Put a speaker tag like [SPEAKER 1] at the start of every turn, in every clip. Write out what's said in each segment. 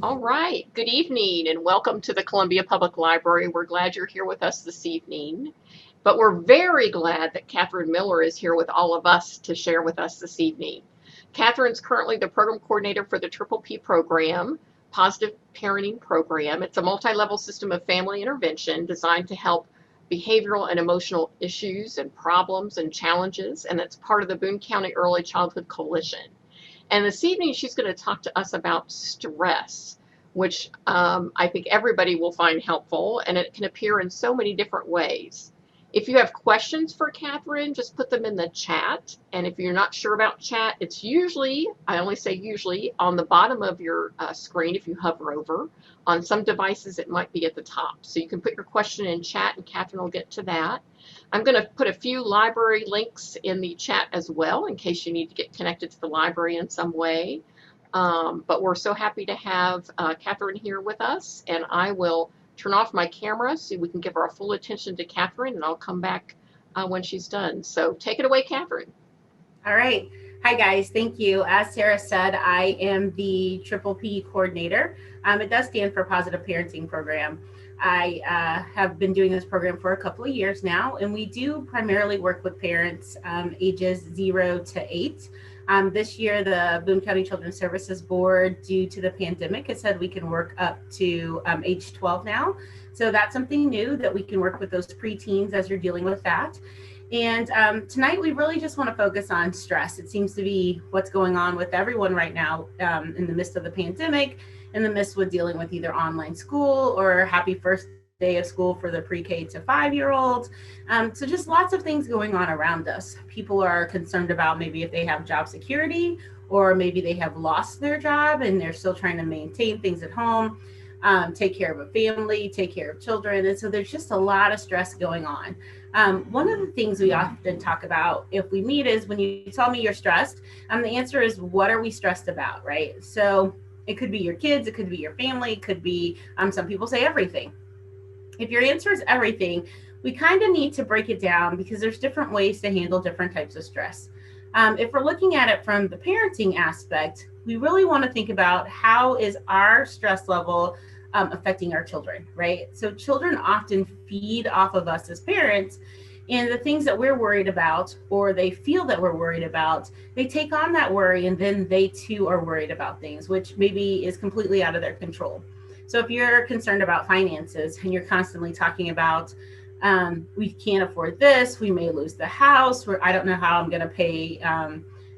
[SPEAKER 1] All right. Good evening and welcome to the Columbia Public Library. We're glad you're here with us this evening, but we're very glad that Catherine Miller is here with all of us to share with us this evening. Catherine's currently the program coordinator for the Triple P program, Positive Parenting Program. It's a multi-level system of family intervention designed to help behavioral and emotional issues and problems and challenges, and it's part of the Boone County Early Childhood Coalition. And this evening, she's going to talk to us about stress, which I think everybody will find helpful, and it can appear in so many different ways. If you have questions for Catherine, just put them in the chat. And if you're not sure about chat, it's usually, I only say usually, on the bottom of your screen if you hover over. On some devices, it might be at the top. So you can put your question in chat, and Catherine will get to that. I'm going to put a few library links in the chat as well in case you need to get connected to the library in some way. But we're so happy to have Catherine here with us, and I will turn off my camera so we can give our full attention to Catherine, and I'll come back when she's done. So take it away, Catherine.
[SPEAKER 2] All right. Hi, guys. Thank you. As Sarah said, I am the Triple P coordinator. It does stand for Positive Parenting Program. I have been doing this program for a couple of years now, and we do primarily work with parents ages 0 to 8. This year, the Boone County Children's Services Board, due to the pandemic, has said we can work up to age 12 now. So that's something new, that we can work with those preteens as you're dealing with that. And tonight, we really just want to focus on stress. It seems to be what's going on with everyone right now in the midst of the pandemic, in the midst with dealing with either online school or happy first day of school for the pre-K to 5-year-olds. So just lots of things going on around us. People are concerned about maybe if they have job security, or maybe they have lost their job and they're still trying to maintain things at home, take care of a family, take care of children. And so there's just a lot of stress going on. One of the things we often talk about if we meet is, when you tell me you're stressed, the answer is, what are we stressed about, right? So it could be your kids, it could be your family, it could be, some people say everything. If your answer is everything, we kind of need to break it down, because there's different ways to handle different types of stress. If we're looking at it from the parenting aspect, we really want to think about, how is our stress level affecting our children, right? So children often feed off of us as parents, and the things that we're worried about, or they feel that we're worried about, they take on that worry, and then they too are worried about things which maybe is completely out of their control. So if you're concerned about finances and you're constantly talking about, we can't afford this, we may lose the house, I don't know how I'm going to pay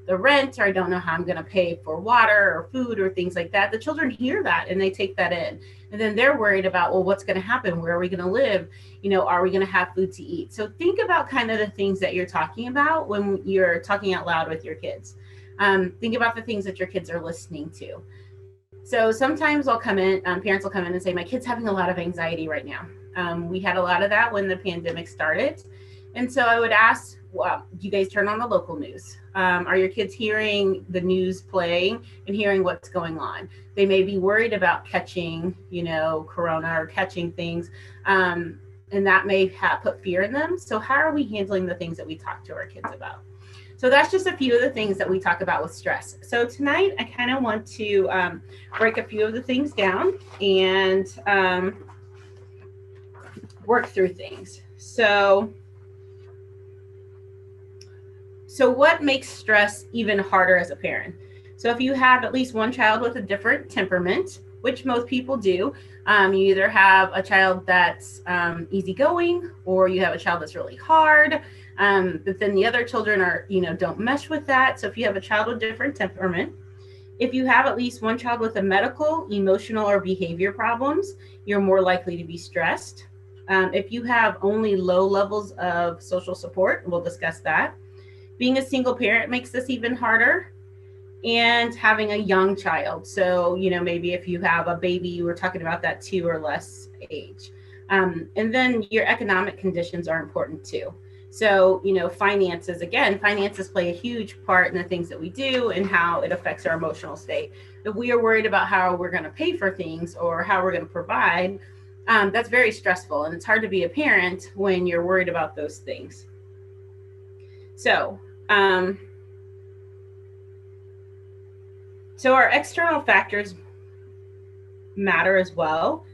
[SPEAKER 2] the rent, or I don't know how I'm going to pay for water or food or things like that. The children hear that and they take that in. And then they're worried about, well, what's going to happen? Where are we going to live? Are we going to have food to eat? So think about kind of the things that you're talking about when you're talking out loud with your kids. Think about the things that your kids are listening to. So sometimes parents will come in and say, my kid's having a lot of anxiety right now. We had a lot of that when the pandemic started. And so I would ask, well, do you guys turn on the local news? Are your kids hearing the news playing and hearing what's going on? They may be worried about catching, corona or catching things, and that may put fear in them. So how are we handling the things that we talk to our kids about? So that's just a few of the things that we talk about with stress. So tonight, I kind of want to break a few of the things down and work through things. So what makes stress even harder as a parent? So if you have at least one child with a different temperament, which most people do, you either have a child that's easygoing, or you have a child that's really hard, but then the other children are, don't mesh with that. So if you have a child with different temperament, if you have at least one child with a medical, emotional, or behavior problems, you're more likely to be stressed. If you have only low levels of social support, we'll discuss that. Being a single parent makes this even harder, and having a young child. So, maybe if you have a baby, we're talking about that 2 or less age. And then your economic conditions are important too. So, finances play a huge part in the things that we do and how it affects our emotional state. If we are worried about how we're going to pay for things or how we're going to provide, that's very stressful. And it's hard to be a parent when you're worried about those things. So our external factors matter as well.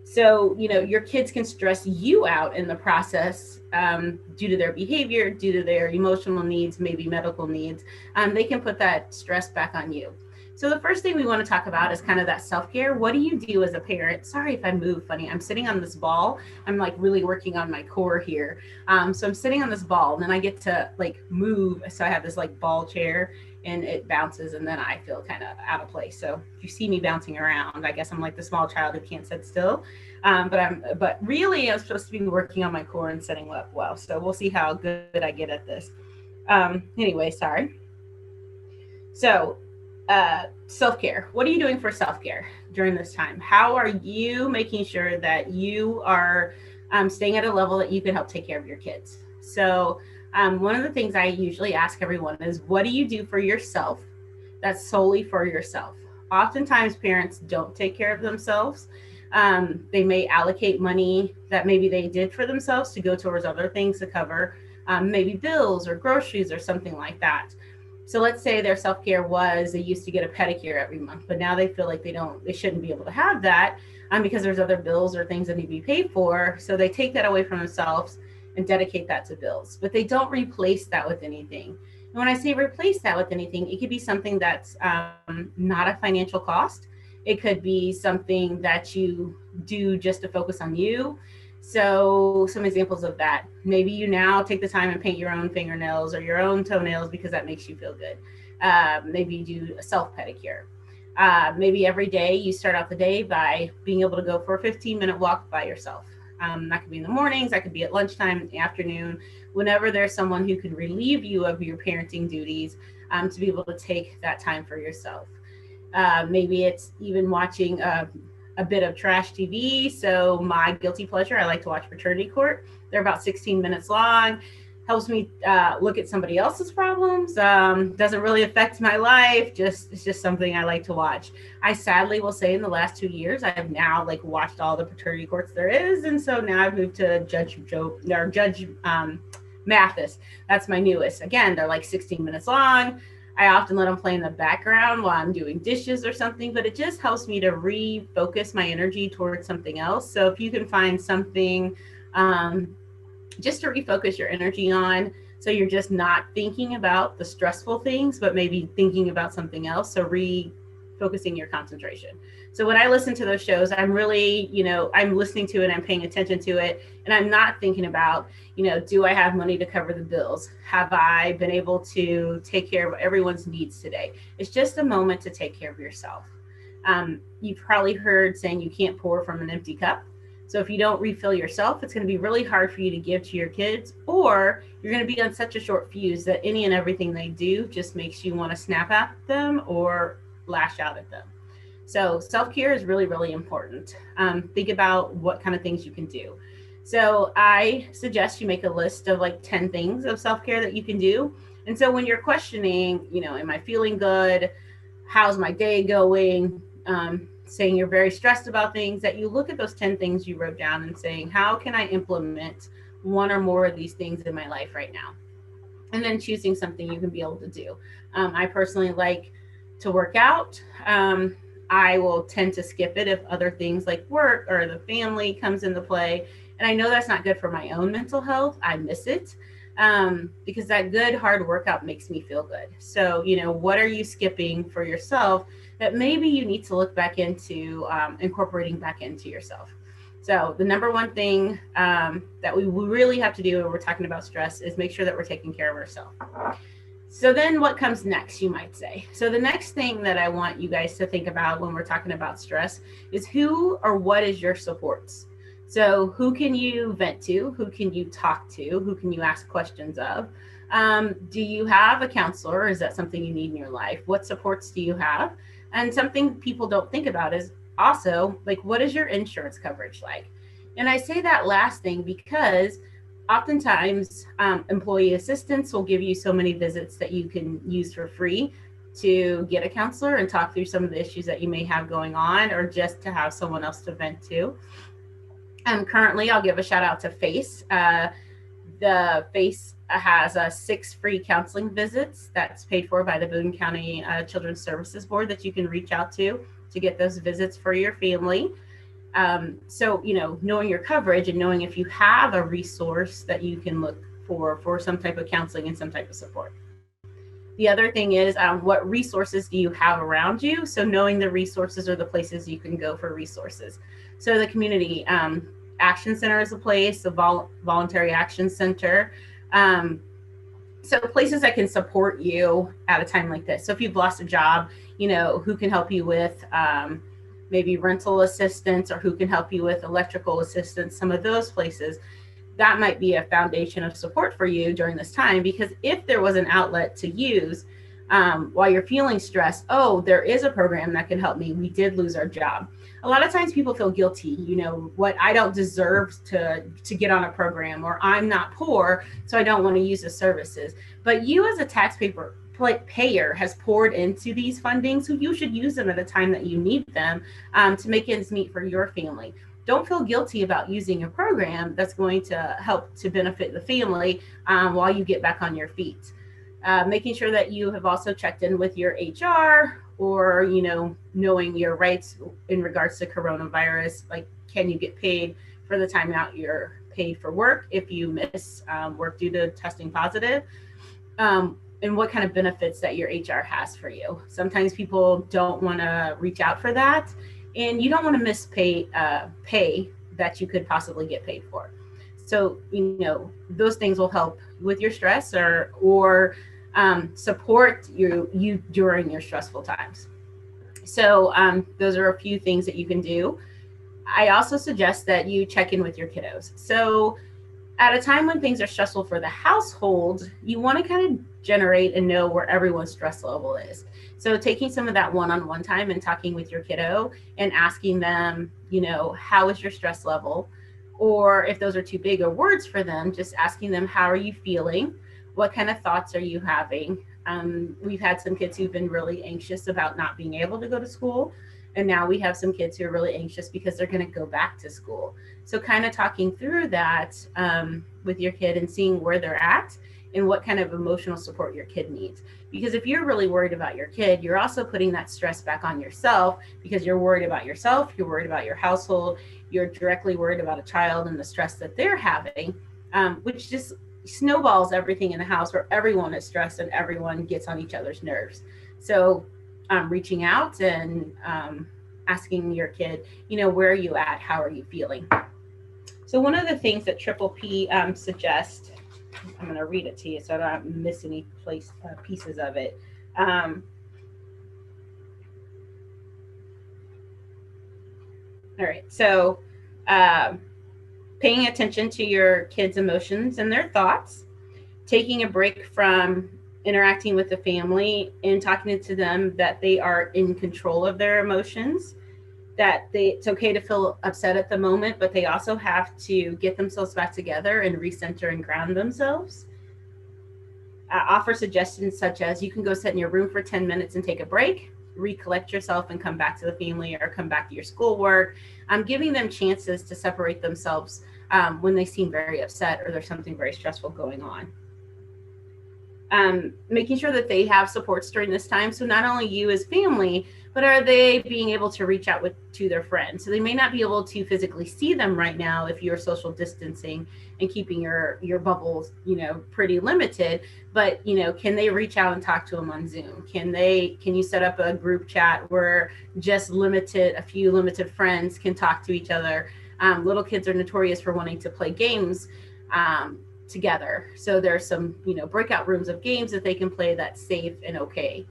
[SPEAKER 2] So, your kids can stress you out in the process, due to their behavior, due to their emotional needs, maybe medical needs. They can put that stress back on you. So, the first thing we want to talk about is kind of that self care. What do you do as a parent? Sorry if I move funny. I'm sitting on this ball. I'm like really working on my core here. So, I'm sitting on this ball, and then I get to like move. So, I have this like ball chair, and it bounces, and then I feel kind of out of place. So if you see me bouncing around, I guess I'm like the small child who can't sit still. But really I'm supposed to be working on my core and setting up well. So we'll see how good I get at this. Anyway, sorry. So self care. What are you doing for self care during this time? How are you making sure that you are staying at a level that you can help take care of your kids? So one of the things I usually ask everyone is, what do you do for yourself that's solely for yourself? Oftentimes, parents don't take care of themselves. They may allocate money that maybe they did for themselves to go towards other things to cover maybe bills or groceries or something like that. So let's say their self care was they used to get a pedicure every month, but now they feel like they shouldn't be able to have that because there's other bills or things that need to be paid for. So they take that away from themselves and dedicate that to bills, but they don't replace that with anything. And when I say replace that with anything, it could be something that's not a financial cost. It could be something that you do just to focus on you. So, some examples of that. Maybe you now take the time and paint your own fingernails or your own toenails because that makes you feel good. Maybe you do a self pedicure. Maybe every day you start out the day by being able to go for a 15-minute walk by yourself. That could be in the mornings, that could be at lunchtime, afternoon, whenever there's someone who can relieve you of your parenting duties, to be able to take that time for yourself. Maybe it's even watching a bit of trash TV. So my guilty pleasure, I like to watch Paternity Court. They're about 16 minutes long. Helps me look at somebody else's problems. Doesn't really affect my life. It's just something I like to watch. I sadly will say in the last 2 years, I have now like watched all the paternity courts there is, and so now I've moved to Judge Mathis. That's my newest. Again, they're like 16 minutes long. I often let them play in the background while I'm doing dishes or something, but it just helps me to refocus my energy towards something else. So if you can find something um, just to refocus your energy on, so you're just not thinking about the stressful things, but maybe thinking about something else. So refocusing your concentration. So when I listen to those shows, I'm really, I'm listening to it, I'm paying attention to it, and I'm not thinking about, do I have money to cover the bills? Have I been able to take care of everyone's needs today? It's just a moment to take care of yourself. You've probably heard saying you can't pour from an empty cup. So if you don't refill yourself, it's going to be really hard for you to give to your kids, or you're going to be on such a short fuse that any and everything they do just makes you want to snap at them or lash out at them. So self-care is really, really important. Think about what kind of things you can do. So I suggest you make a list of like 10 things of self-care that you can do. And so when you're questioning, am I feeling good? How's my day going? Saying you're very stressed about things, that you look at those 10 things you wrote down and saying, how can I implement one or more of these things in my life right now? And then choosing something you can be able to do. I personally like to work out. I will tend to skip it if other things like work or the family comes into play. And I know that's not good for my own mental health. I miss it because that good hard workout makes me feel good. So, what are you skipping for yourself that maybe you need to look back into incorporating back into yourself? So the number one thing that we really have to do when we're talking about stress is make sure that we're taking care of ourselves. So then what comes next, you might say? So the next thing that I want you guys to think about when we're talking about stress is who or what is your supports? So who can you vent to? Who can you talk to? Who can you ask questions of? Do you have a counselor? Is that something you need in your life? What supports do you have? And something people don't think about is also like, what is your insurance coverage like? And I say that last thing because oftentimes employee assistants will give you so many visits that you can use for free to get a counselor and talk through some of the issues that you may have going on, or just to have someone else to vent to. Currently, I'll give a shout out to FACE. The FACE has 6 free counseling visits that's paid for by the Boone County Children's Services Board that you can reach out to get those visits for your family. So, knowing your coverage and knowing if you have a resource that you can look for some type of counseling and some type of support. The other thing is, what resources do you have around you? So knowing the resources or the places you can go for resources. So the community action center is a place, the voluntary action center. So places that can support you at a time like this. So if you've lost a job, who can help you with maybe rental assistance, or who can help you with electrical assistance, some of those places. That might be a foundation of support for you during this time, because if there was an outlet to use while you're feeling stressed, oh, there is a program that can help me. We did lose our job. A lot of times people feel guilty, what, I don't deserve to get on a program, or I'm not poor, so I don't want to use the services. But you as a taxpayer has poured into these fundings, so you should use them at a time that you need them to make ends meet for your family. Don't feel guilty about using a program that's going to help to benefit the family while you get back on your feet. Making sure that you have also checked in with your HR, or, knowing your rights in regards to coronavirus, like, can you get paid for the time out you're paid for work if you miss work due to testing positive? And what kind of benefits that your HR has for you. Sometimes people don't want to reach out for that, and you don't want to miss pay that you could possibly get paid for. So, those things will help with your stress or support you during your stressful times. So those are a few things that you can do. I also suggest that you check in with your kiddos. So at a time when things are stressful for the household, you want to kind of generate and know where everyone's stress level is. So taking some of that one-on-one time and talking with your kiddo and asking them, how is your stress level? Or if those are too big of words for them, just asking them, how are you feeling? What kind of thoughts are you having? We've had some kids who've been really anxious about not being able to go to school. And now we have some kids who are really anxious because they're going to go back to school. So kind of talking through that with your kid and seeing where they're at and what kind of emotional support your kid needs. Because if you're really worried about your kid, you're also putting that stress back on yourself, because you're worried about yourself, you're worried about your household, you're directly worried about a child and the stress that they're having, which just snowballs everything in the house, where everyone is stressed and everyone gets on each other's nerves. So reaching out and asking your kid, where are you at? How are you feeling? So one of the things that Triple P suggests, I'm going to read it to you so I don't miss any pieces of it. All right. So paying attention to your kids' emotions and their thoughts, taking a break from interacting with the family and talking to them that they are in control of their emotions, that it's okay to feel upset at the moment, but they also have to get themselves back together and recenter and ground themselves. Offer suggestions such as, you can go sit in your room for 10 minutes and take a break, recollect yourself and come back to the family or come back to your schoolwork. Giving them chances to separate themselves when they seem very upset or there's something very stressful going on. Making sure that they have supports during this time. So not only you as family, but are they being able to reach out to their friends? So they may not be able to physically see them right now if you're social distancing and keeping your bubbles, pretty limited. But, can they reach out and talk to them on Zoom? Can you set up a group chat where just a few limited friends can talk to each other? Little kids are notorious for wanting to play games together. So there's some, breakout rooms of games that they can play that's safe and okay.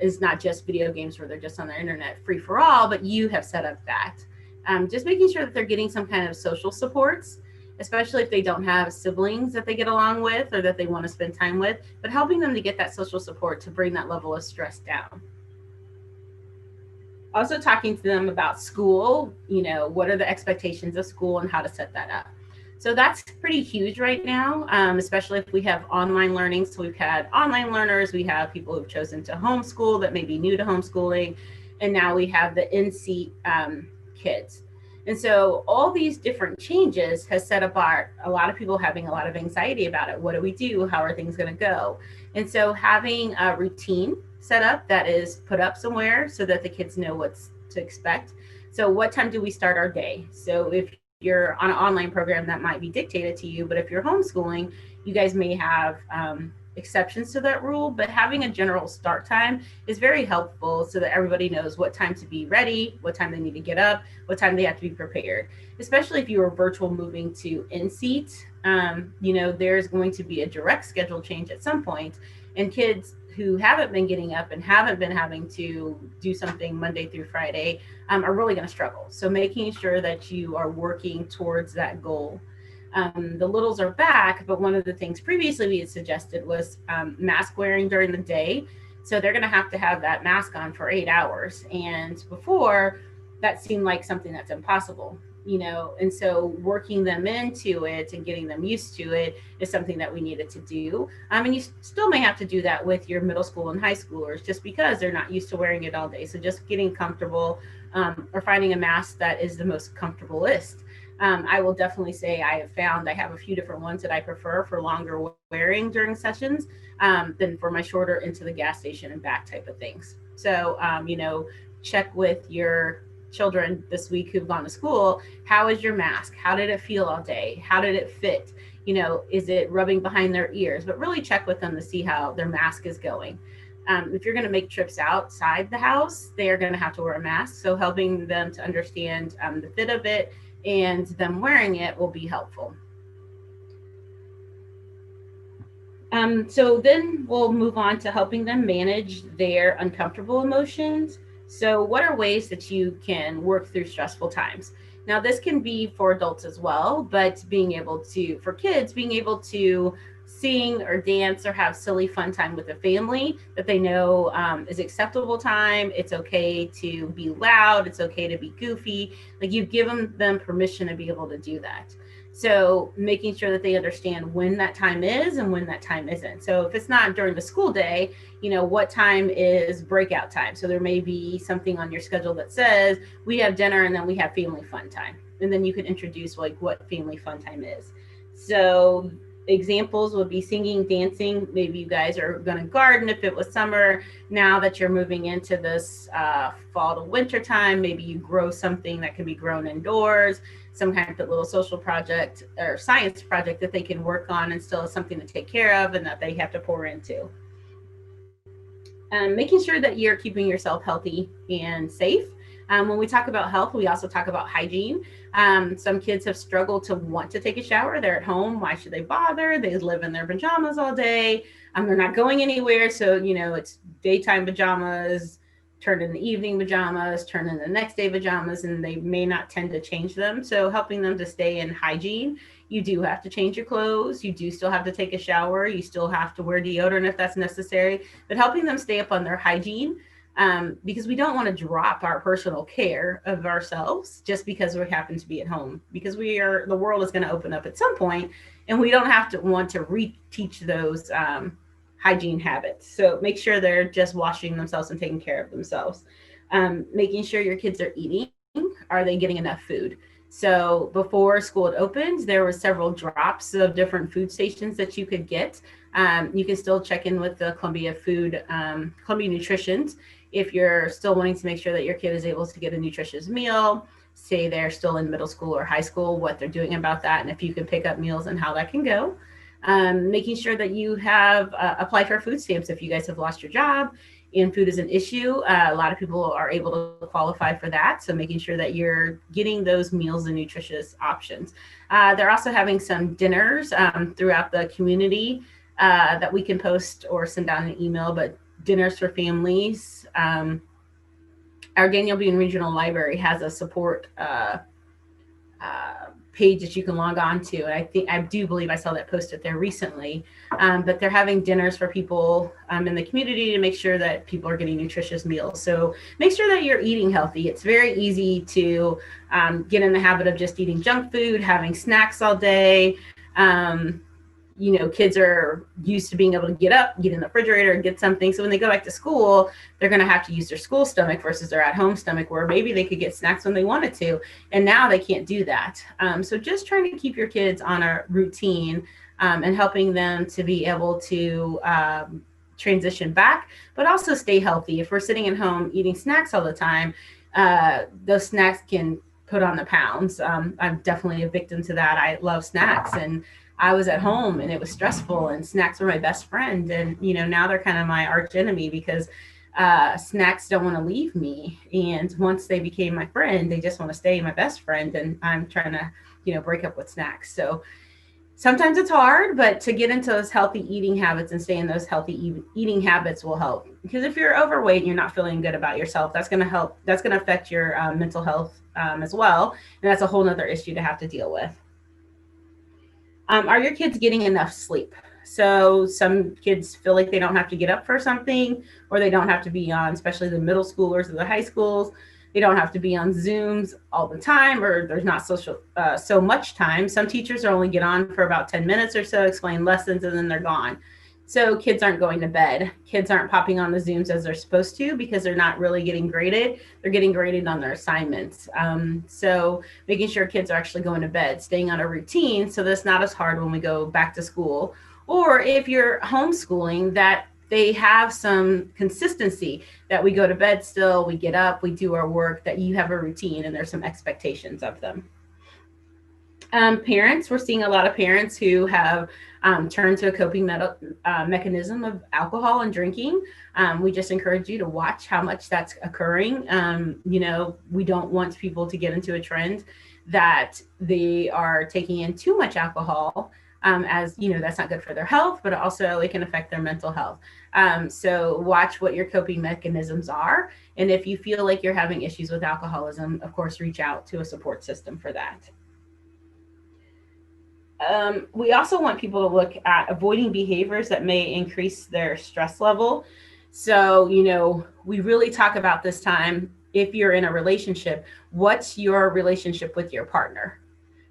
[SPEAKER 2] Is not just video games where they're just on the internet free for all, but you have set up that. Just making sure that they're getting some kind of social supports, especially if they don't have siblings that they get along with or that they want to spend time with, but helping them to get that social support to bring that level of stress down. Also talking to them about school, what are the expectations of school and how to set that up. So that's pretty huge right now, especially if we have online learning. So we've had online learners, we have people who've chosen to homeschool that may be new to homeschooling, and now we have the in-seat kids. And so all these different changes has set apart a lot of people having a lot of anxiety about it. What do we do? How are things going to go? And so having a routine set up that is put up somewhere so that the kids know what's to expect. So what time do we start our day? So if you're on an online program, that might be dictated to you, but if you're homeschooling, you guys may have exceptions to that rule, but having a general start time is very helpful so that everybody knows what time to be ready, what time they need to get up, what time they have to be prepared. Especially if you are virtual moving to in-seat, there's going to be a direct schedule change at some point, and kids who haven't been getting up and haven't been having to do something Monday through Friday are really going to struggle. So making sure that you are working towards that goal. The littles are back, but one of the things previously we had suggested was mask wearing during the day. So they're going to have that mask on for 8 hours. And before, that seemed like something that's impossible, and so working them into it and getting them used to it is something that we needed to do. And you still may have to do that with your middle school and high schoolers just because they're not used to wearing it all day. So just getting comfortable or finding a mask that is the most comfortable list. I will definitely say I have a few different ones that I prefer for longer wearing during sessions than for my shorter into the gas station and back type of things. So, check with your children this week who've gone to school. How is your mask? How did it feel all day? How did it fit? Is it rubbing behind their ears? But really check with them to see how their mask is going. If you're going to make trips outside the house, they are going to have to wear a mask. So helping them to understand the fit of it and them wearing it will be helpful. So then we'll move on to helping them manage their uncomfortable emotions. So what are ways that you can work through stressful times? Now, this can be for adults as well, but for kids, being able to sing or dance or have silly fun time with the family that they know is acceptable time. It's okay to be loud. It's okay to be goofy. Like you've given them permission to be able to do that. So making sure that they understand when that time is and when that time isn't. So if it's not during the school day, what time is breakout time? So there may be something on your schedule that says we have dinner and then we have family fun time. And then you can introduce like what family fun time is. So examples would be singing, dancing. Maybe you guys are going to garden if it was summer. Now that you're moving into this fall to winter time, maybe you grow something that can be grown indoors, some kind of little social project or science project that they can work on and still have something to take care of and that they have to pour into. Making sure that you're keeping yourself healthy and safe. When we talk about health, we also talk about hygiene. Some kids have struggled to want to take a shower. They're at home. Why should they bother? They live in their pajamas all day. They're not going anywhere. So, it's daytime pajamas, turn in the evening pajamas, turn in the next day pajamas, and they may not tend to change them. So helping them to stay in hygiene. You do have to change your clothes. You do still have to take a shower. You still have to wear deodorant if that's necessary, but helping them stay up on their hygiene. Because we don't want to drop our personal care of ourselves just because we happen to be at home, because the world is going to open up at some point and we don't have to want to reteach those hygiene habits. So make sure they're just washing themselves and taking care of themselves. Making sure your kids are eating. Are they getting enough food? So before school had opened, there were several drops of different food stations that you could get. You can still check in with the Columbia Nutritions if you're still wanting to make sure that your kid is able to get a nutritious meal, say they're still in middle school or high school, what they're doing about that, and if you can pick up meals and how that can go. Making sure that you have apply for food stamps if you guys have lost your job and food is an issue. A lot of people are able to qualify for that. So making sure that you're getting those meals and nutritious options. They're also having some dinners throughout the community that we can post or send out an email, but dinners for families. Our Daniel Boone Regional Library has a support page that you can log on to. And I do believe I saw that posted there recently, but they're having dinners for people in the community to make sure that people are getting nutritious meals. So make sure that you're eating healthy. It's very easy to get in the habit of just eating junk food, having snacks all day, kids are used to being able to get up, get in the refrigerator, get something. So when they go back to school, they're going to have to use their school stomach versus their at home stomach, where maybe they could get snacks when they wanted to. And now they can't do that. So just trying to keep your kids on a routine, and helping them to be able to transition back, but also stay healthy. If we're sitting at home eating snacks all the time, those snacks can put on the pounds. I'm definitely a victim to that. I love snacks, and I was at home and it was stressful, and snacks were my best friend. And, now they're kind of my arch enemy because snacks don't want to leave me. And once they became my friend, they just want to stay my best friend. And I'm trying to, break up with snacks. So sometimes it's hard, but to get into those healthy eating habits and stay in those healthy eating habits will help. Because if you're overweight and you're not feeling good about yourself, that's going to help. That's going to affect your mental health as well. And that's a whole nother issue to have to deal with. Are your kids getting enough sleep? So some kids feel like they don't have to get up for something, or they don't have to be on, especially the middle schoolers or the high schools. They don't have to be on Zooms all the time, or there's not so much time. Some teachers are only get on for about 10 minutes or so, explain lessons, and then they're gone. So kids aren't going to bed. Kids aren't popping on the Zooms as they're supposed to because they're not really getting graded. They're getting graded on their assignments. So making sure kids are actually going to bed, staying on a routine so that's not as hard when we go back to school. Or if you're homeschooling, that they have some consistency, that we go to bed still, we get up, we do our work, that you have a routine and there's some expectations of them. Parents, we're seeing a lot of parents who have turned to a coping mechanism of alcohol and drinking. We just encourage you to watch how much that's occurring. We don't want people to get into a trend that they are taking in too much alcohol, as that's not good for their health, but also it can affect their mental health. So watch what your coping mechanisms are. And if you feel like you're having issues with alcoholism, of course, reach out to a support system for that. We also want people to look at avoiding behaviors that may increase their stress level. So, we really talk about this time, if you're in a relationship, what's your relationship with your partner?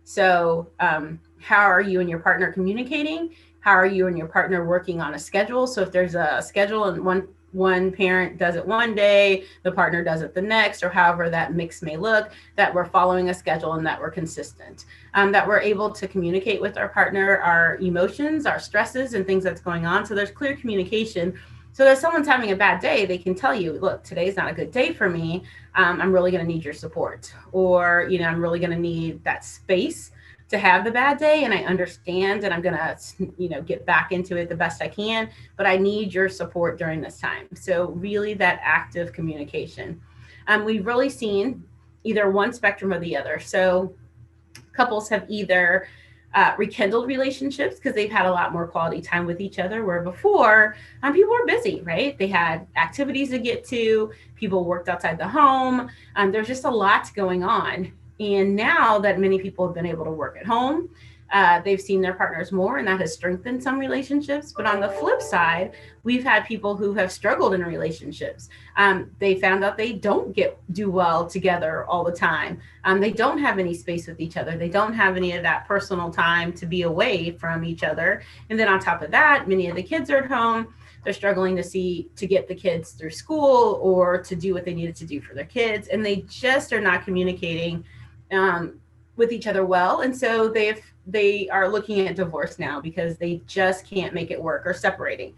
[SPEAKER 2] So, how are you and your partner communicating? How are you and your partner working on a schedule? So if there's a schedule and one parent does it one day, the partner does it the next, or however that mix may look, that we're following a schedule and that we're consistent, that we're able to communicate with our partner, our emotions, our stresses, and things that's going on. So there's clear communication. So if someone's having a bad day, they can tell you, look, today's not a good day for me. I'm really going to need your support, or, I'm really going to need that space to have the bad day, and I understand, and I'm going to, get back into it the best I can, but I need your support during this time. So really that active communication. We've really seen either one spectrum or the other. So couples have either rekindled relationships because they've had a lot more quality time with each other, where before people were busy, right? They had activities to get to, people worked outside the home. There's just a lot going on. And now that many people have been able to work at home, they've seen their partners more, and that has strengthened some relationships. But on the flip side, we've had people who have struggled in relationships. They found out they don't do well together all the time. They don't have any space with each other. They don't have any of that personal time to be away from each other. And then on top of that, many of the kids are at home. They're struggling to get the kids through school or to do what they needed to do for their kids. And they just are not communicating with each other well. And so they are looking at divorce now because they just can't make it work, or separating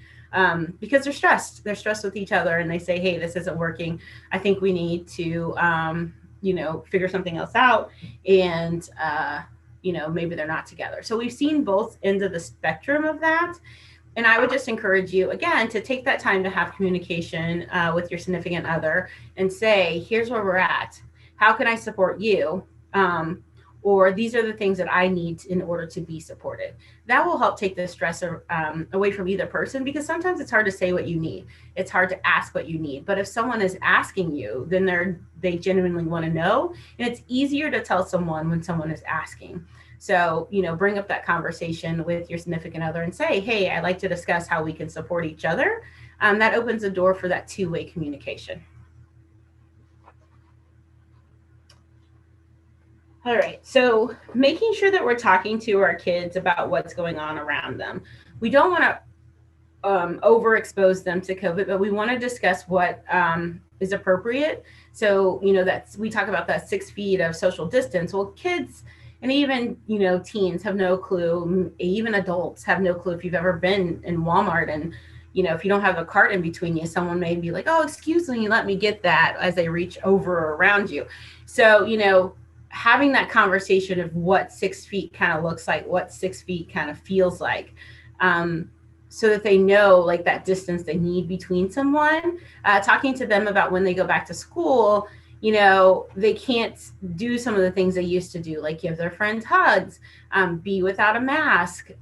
[SPEAKER 2] because they're stressed. They're stressed with each other, and they say, hey, this isn't working. I think we need to, figure something else out. And, maybe they're not together. So we've seen both ends of the spectrum of that. And I would just encourage you, again, to take that time to have communication with your significant other and say, here's where we're at. How can I support you? Or these are the things that I need in order to be supported. That will help take the stress away from either person, because sometimes it's hard to say what you need. It's hard to ask what you need. But if someone is asking you, then they genuinely want to know. And it's easier to tell someone when someone is asking. So, bring up that conversation with your significant other and say, hey, I'd like to discuss how we can support each other. That opens the door for that two-way communication. All right. So making sure that we're talking to our kids about what's going on around them. We don't want to overexpose them to COVID, but we want to discuss what is appropriate. So, that's, we talk about that 6 feet of social distance. Well, kids and even, teens have no clue. Even adults have no clue. If you've ever been in Walmart and, if you don't have a cart in between you, someone may be like, oh, excuse me, let me get that, as they reach over or around you. So, having that conversation of what 6 feet kind of looks like, what 6 feet kind of feels like. So that they know like that distance they need between someone. Talking to them about when they go back to school, they can't do some of the things they used to do, like give their friends hugs, be without a mask,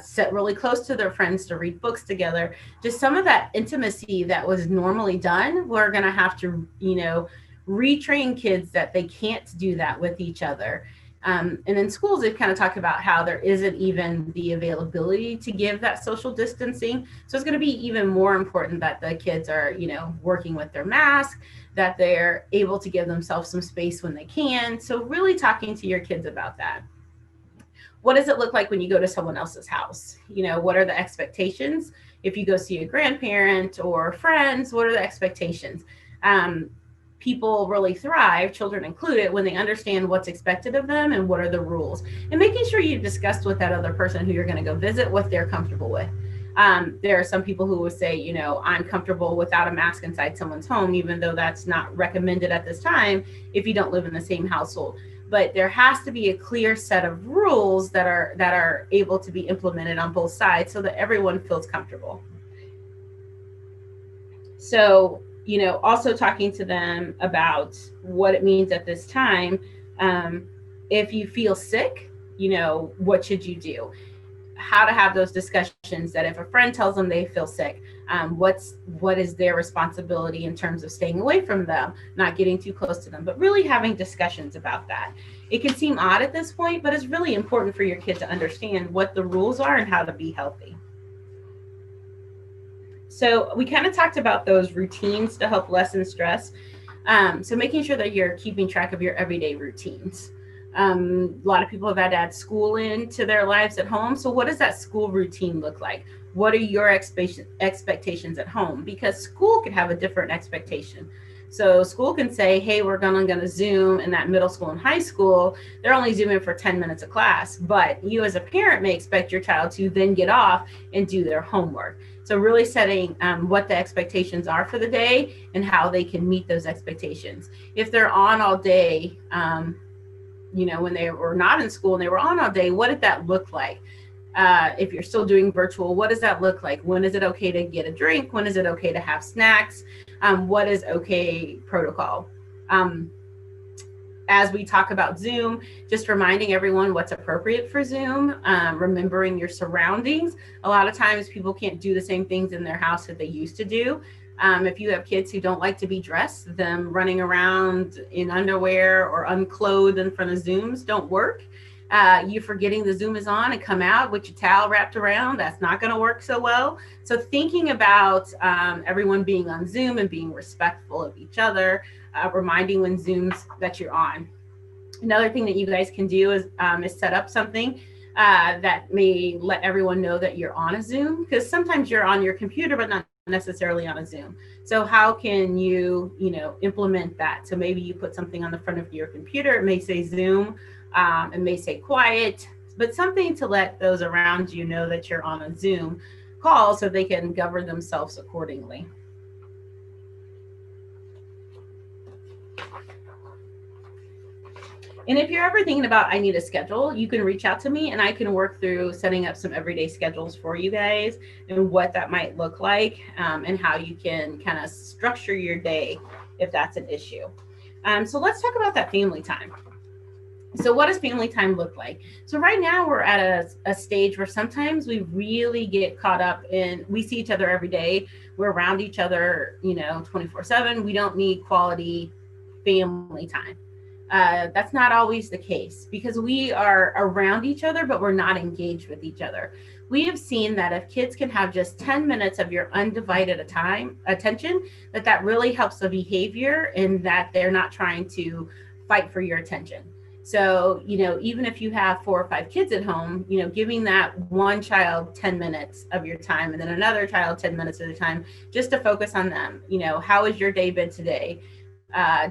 [SPEAKER 2] sit really close to their friends to read books together. Just some of that intimacy that was normally done, we're going to have to, retrain kids that they can't do that with each other. And in schools, they've kind of talked about how there isn't even the availability to give that social distancing. So it's going to be even more important that the kids are, working with their mask, that they're able to give themselves some space when they can. So really talking to your kids about that. What does it look like when you go to someone else's house? What are the expectations? If you go see a grandparent or friends, what are the expectations? People really thrive, children included, when they understand what's expected of them and what are the rules. And making sure you've discussed with that other person who you're going to go visit what they're comfortable with. There are some people who will say, I'm comfortable without a mask inside someone's home, even though that's not recommended at this time if you don't live in the same household. But there has to be a clear set of rules that are able to be implemented on both sides so that everyone feels comfortable. So, also talking to them about what it means at this time. If you feel sick, what should you do? How to have those discussions, that if a friend tells them they feel sick, what is their responsibility in terms of staying away from them, not getting too close to them, but really having discussions about that. It can seem odd at this point, but it's really important for your kid to understand what the rules are and how to be healthy. So we kind of talked about those routines to help lessen stress. So making sure that you're keeping track of your everyday routines. A lot of people have had to add school into their lives at home. So what does that school routine look like? What are your expectations at home? Because school could have a different expectation. So school can say, hey, we're going to Zoom in that middle school and high school. They're only Zooming for 10 minutes of class. But you as a parent may expect your child to then get off and do their homework. So really setting what the expectations are for the day and how they can meet those expectations. If they're on all day, when they were not in school and they were on all day, what did that look like? If you're still doing virtual, what does that look like? When is it okay to get a drink? When is it okay to have snacks? What is okay protocol? As we talk about Zoom, just reminding everyone what's appropriate for Zoom, remembering your surroundings. A lot of times people can't do the same things in their house that they used to do. If you have kids who don't like to be dressed, them running around in underwear or unclothed in front of Zooms don't work. You forgetting the Zoom is on and come out with your towel wrapped around, that's not going to work so well. So thinking about everyone being on Zoom and being respectful of each other, reminding when Zooms that you're on. Another thing that you guys can do is set up something that may let everyone know that you're on a Zoom, because sometimes you're on your computer but not necessarily on a Zoom. So how can you implement that? So maybe you put something on the front of your computer. It may say Zoom, it may say quiet, but something to let those around you know that you're on a Zoom call so they can govern themselves accordingly. And if you're ever thinking about, I need a schedule, you can reach out to me and I can work through setting up some everyday schedules for you guys and what that might look like, and how you can kind of structure your day if that's an issue. So let's talk about that family time. So what does family time look like? So right now we're at a stage where sometimes we really get caught up in, we see each other every day. We're around each other, 24/7. We don't need quality family time. That's not always the case because we are around each other, but we're not engaged with each other. We have seen that if kids can have just 10 minutes of your undivided attention, that really helps the behavior and that they're not trying to fight for your attention. So, even if you have 4 or 5 kids at home, giving that one child 10 minutes of your time and then another child 10 minutes at a time, just to focus on them. How has your day been today?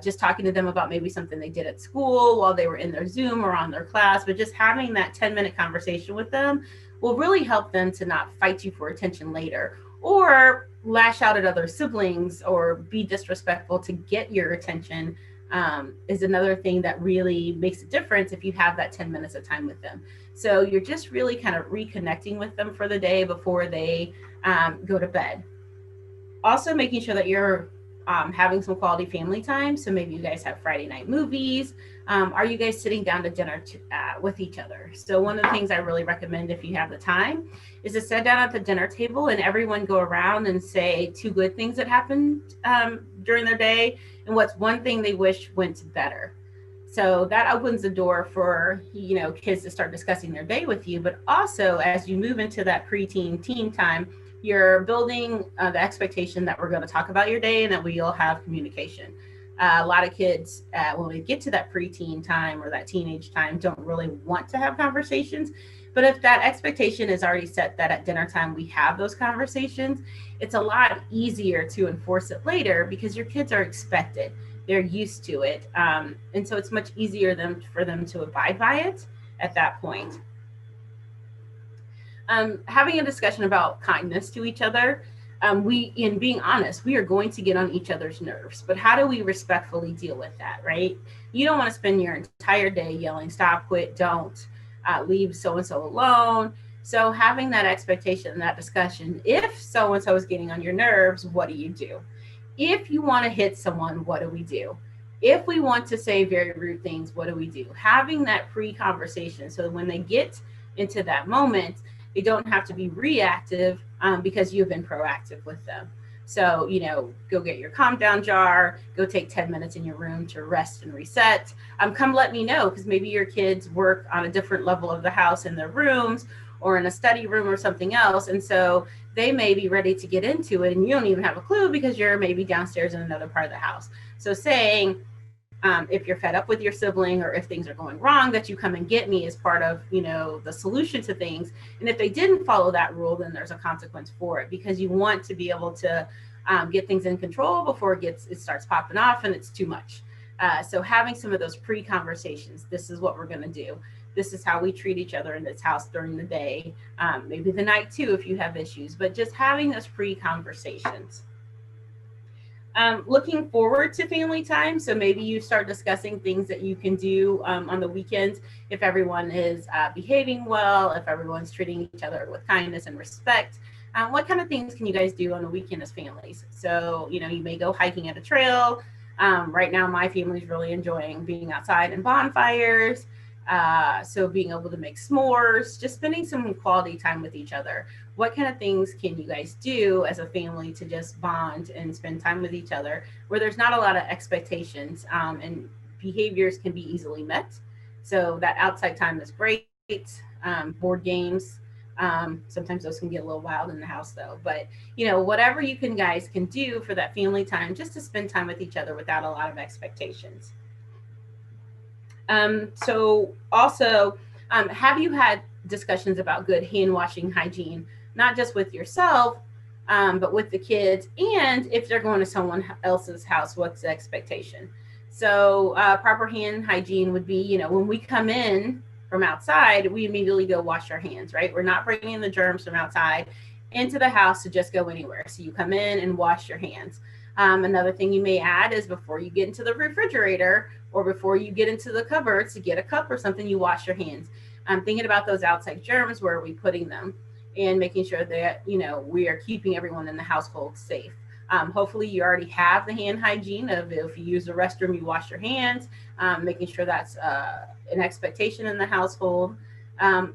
[SPEAKER 2] Just talking to them about maybe something they did at school while they were in their Zoom or on their class, but just having that 10-minute conversation with them will really help them to not fight you for attention later or lash out at other siblings or be disrespectful to get your attention. Is another thing that really makes a difference if you have that 10 minutes of time with them. So you're just really kind of reconnecting with them for the day before they go to bed. Also making sure that you're having some quality family time. So maybe you guys have Friday night movies. Are you guys sitting down to dinner with each other? So one of the things I really recommend if you have the time is to sit down at the dinner table and everyone go around and say 2 good things that happened during their day and what's one thing they wish went better. So that opens the door for kids to start discussing their day with you. But also as you move into that preteen teen time, you're building the expectation that we're going to talk about your day and that we'll have communication. A lot of kids, when we get to that preteen time or that teenage time, don't really want to have conversations. But if that expectation is already set that at dinner time we have those conversations, it's a lot easier to enforce it later because your kids are expected. They're used to it. And so it's much easier for them to abide by it at that point. Having a discussion about kindness to each other. In being honest, we are going to get on each other's nerves, but how do we respectfully deal with that, right? You don't want to spend your entire day yelling, stop, quit, don't, leave so-and-so alone. So having that expectation and that discussion, if so-and-so is getting on your nerves, what do you do? If you want to hit someone, what do we do? If we want to say very rude things, what do we do? Having that pre-conversation so when they get into that moment, they don't have to be reactive because you've been proactive with them. So, go get your calm down jar, go take 10 minutes in your room to rest and reset. Come let me know because maybe your kids work on a different level of the house in their rooms or in a study room or something else. And so they may be ready to get into it and you don't even have a clue because you're maybe downstairs in another part of the house. So saying, if you're fed up with your sibling or if things are going wrong, that you come and get me is part of, the solution to things. And if they didn't follow that rule, then there's a consequence for it because you want to be able to get things in control before it starts popping off and it's too much. So having some of those pre-conversations, this is what we're going to do. This is how we treat each other in this house during the day, maybe the night too, if you have issues, but just having those pre-conversations. Looking forward to family time. So maybe you start discussing things that you can do on the weekends if everyone is behaving well, if everyone's treating each other with kindness and respect. What kind of things can you guys do on the weekend as families? So, you may go hiking at a trail. Right now, my family's really enjoying being outside and bonfires. So being able to make s'mores, just spending some quality time with each other. What kind of things can you guys do as a family to just bond and spend time with each other where there's not a lot of expectations and behaviors can be easily met? So that outside time is great. Board games. Sometimes those can get a little wild in the house though, but whatever you guys can do for that family time, just to spend time with each other without a lot of expectations. So also, have you had discussions about good hand washing hygiene, not just with yourself, but with the kids? And if they're going to someone else's house, what's the expectation? So proper hand hygiene would be, when we come in from outside, we immediately go wash our hands, right? We're not bringing the germs from outside into the house to just go anywhere. So you come in and wash your hands. Another thing you may add is before you get into the refrigerator or before you get into the cupboards to get a cup or something, you wash your hands. Thinking about those outside germs, where are we putting them? And making sure that, we are keeping everyone in the household safe. Hopefully you already have the hand hygiene of if you use the restroom, you wash your hands, making sure that's an expectation in the household.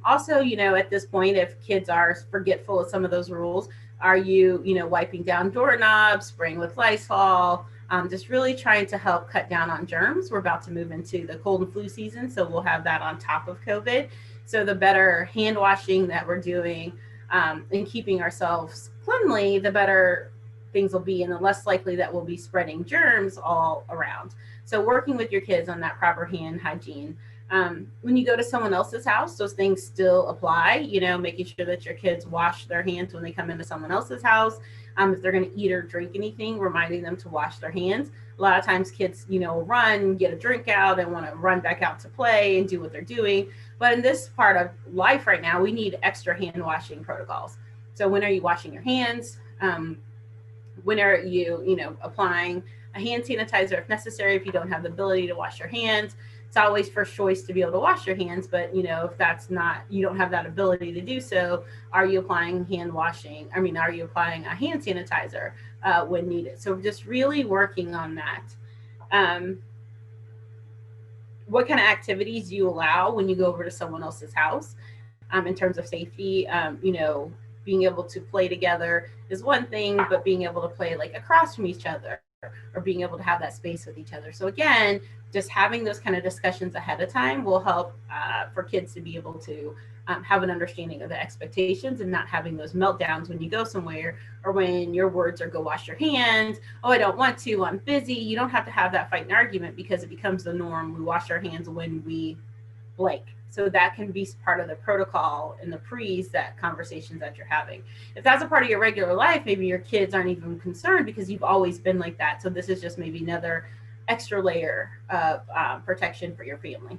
[SPEAKER 2] Also, at this point, if kids are forgetful of some of those rules, are you, wiping down doorknobs, spraying with Lysol, just really trying to help cut down on germs. We're about to move into the cold and flu season, so we'll have that on top of COVID. So the better hand washing that we're doing and keeping ourselves cleanly, the better things will be and the less likely that we'll be spreading germs all around. So working with your kids on that proper hand hygiene When you go to someone else's house, those things still apply, making sure that your kids wash their hands when they come into someone else's house. If they're going to eat or drink anything, reminding them to wash their hands. A lot of times kids, run, get a drink out and want to run back out to play and do what they're doing. But in this part of life right now, we need extra hand washing protocols. So when are you washing your hands? When are you, applying a hand sanitizer if necessary, if you don't have the ability to wash your hands? It's always first choice to be able to wash your hands, but if that's not, you don't have that ability to do so, are you applying are you applying a hand sanitizer when needed? So just really working on that. What kind of activities do you allow when you go over to someone else's house in terms of safety? Being able to play together is one thing, but being able to play like across from each other or being able to have that space with each other. So again, just having those kind of discussions ahead of time will help for kids to be able to have an understanding of the expectations and not having those meltdowns when you go somewhere or when your words are go wash your hands. Oh, I don't want to, I'm busy. You don't have to have that fight and argument because it becomes the norm. We wash our hands when we blank. So that can be part of the protocol and the that conversations that you're having. If that's a part of your regular life, maybe your kids aren't even concerned because you've always been like that. So this is just maybe another extra layer of protection for your family.